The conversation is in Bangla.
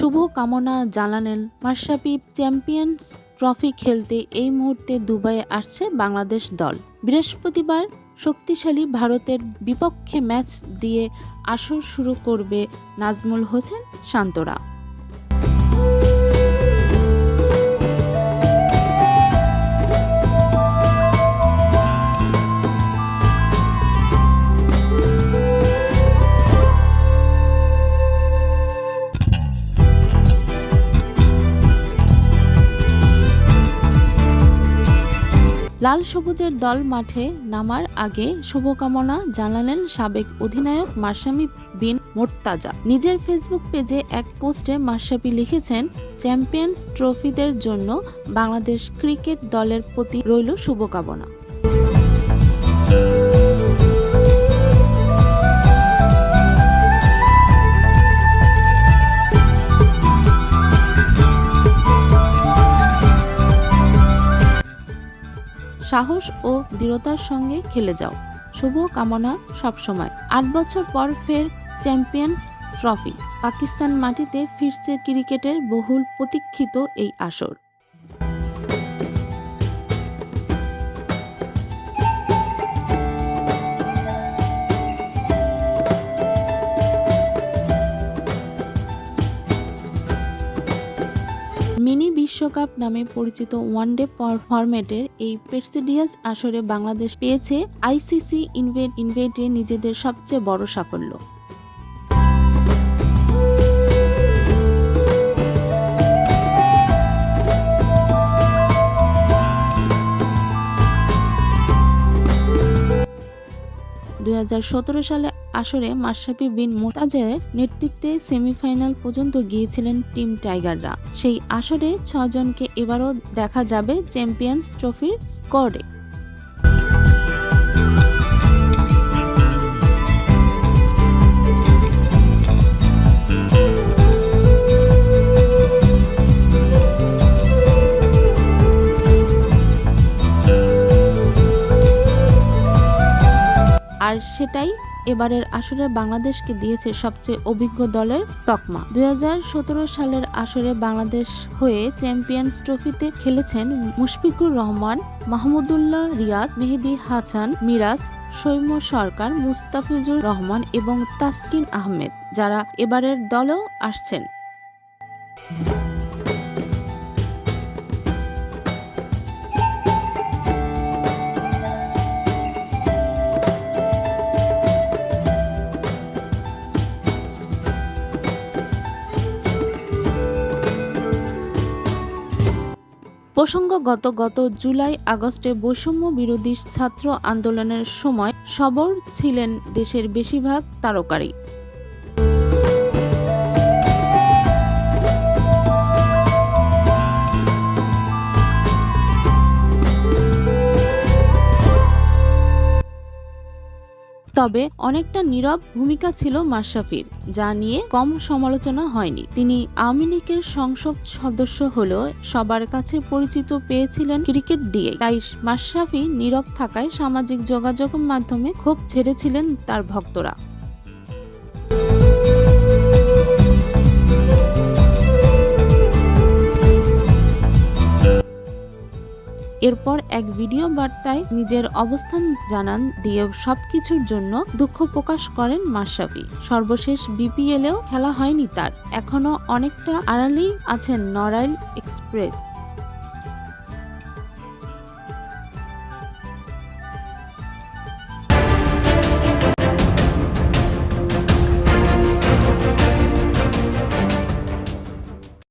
শুভ কামনা জানালেন মাশরাফি। চ্যাম্পিয়ন্স ট্রফি খেলতে এই মুহূর্তে দুবাইয়ে আসছে বাংলাদেশ দল। বৃহস্পতিবার শক্তিশালী ভারতের বিপক্ষে ম্যাচ দিয়ে আসর শুরু করবে নাজমুল হোসেন শান্তরা। লাল সবুজের দল মাঠে নামার আগে শুভকামনা জানালেন সাবেক অধিনায়ক মাশরাফি বিন মোর্তাজা। নিজের ফেসবুক পেজে এক পোস্টে মাশরাফি লিখেছেন, চ্যাম্পিয়ন্স ট্রফিদের জন্য বাংলাদেশ ক্রিকেট দলের প্রতি রইল শুভকামনা। সাহস ও দৃঢ়তার সঙ্গে খেলে যাও। শুভ কামনা সবসময়। ৮ বছর পর ফের চ্যাম্পিয়ন্স ট্রফি। পাকিস্তান মাটিতে ফিরছে ক্রিকেটের বহুল প্রতীক্ষিত এই আসর। মিনি বিশ্বকাপ নামে পরিচিত ওয়ানডে ফরম্যাটের এই প্রেস্টিজিয়াস আসরে বাংলাদেশ পেয়েছে আইসিসি ইনভাইটে নিজেদের সবচেয়ে বড় সাফল্য। সালে আসরে মাশরাফি বিন মোর্তাজার নেতৃত্বে সেমিফাইনাল পর্যন্ত গিয়েছিলেন টিম টাইগাররা। সেই আসরে 6 জনকে এবারও দেখা যাবে চ্যাম্পিয়ন্স ট্রফির স্কোয়াডে। আর সেটাই এবারের আসরে বাংলাদেশকে দিয়েছে সবচেয়ে অভিজ্ঞ দলের তকমা। 2017 সালের আসরে বাংলাদেশ হয়ে চ্যাম্পিয়ন্স ট্রফিতে খেলেছেন মুশফিকুর রহমান, মাহমুদুল্লাহ রিয়াদ, মেহেদী হাসান মিরাজ, সৌম্য সরকার, মুস্তাফিজুর রহমান এবং তাসকিন আহমেদ, যারা এবারের দলেও আসছেন। প্রসঙ্গত, গত জুলাই-আগস্টে বৈষম্য বিরোধী ছাত্র আন্দোলনের সময় সরব ছিলেন দেশের বেশিরভাগ তারকারই। তবে অনেকটা নীরব ভূমিকা ছিল মাশরাফির, যা নিয়ে কম সমালোচনা হয়নি। তিনি আওয়ামী লীগের সংসদ সদস্য হলেও সবার কাছে পরিচিত পেয়েছিলেন ক্রিকেট দিয়ে। তাই মাশরাফি নীরব থাকায় সামাজিক যোগাযোগ মাধ্যমে ক্ষোভ ঝেড়েছিলেন তার ভক্তরা। এরপর এক ভিডিও বার্তায় নিজের অবস্থান জানান দিয়ে সবকিছুর জন্য দুঃখ প্রকাশ করেন মাশরাফি। সর্বশেষ বিপিএলেও খেলা হয়নি তার, এখনো অনেকটা আড়ালেই আছেন নড়াইল এক্সপ্রেস।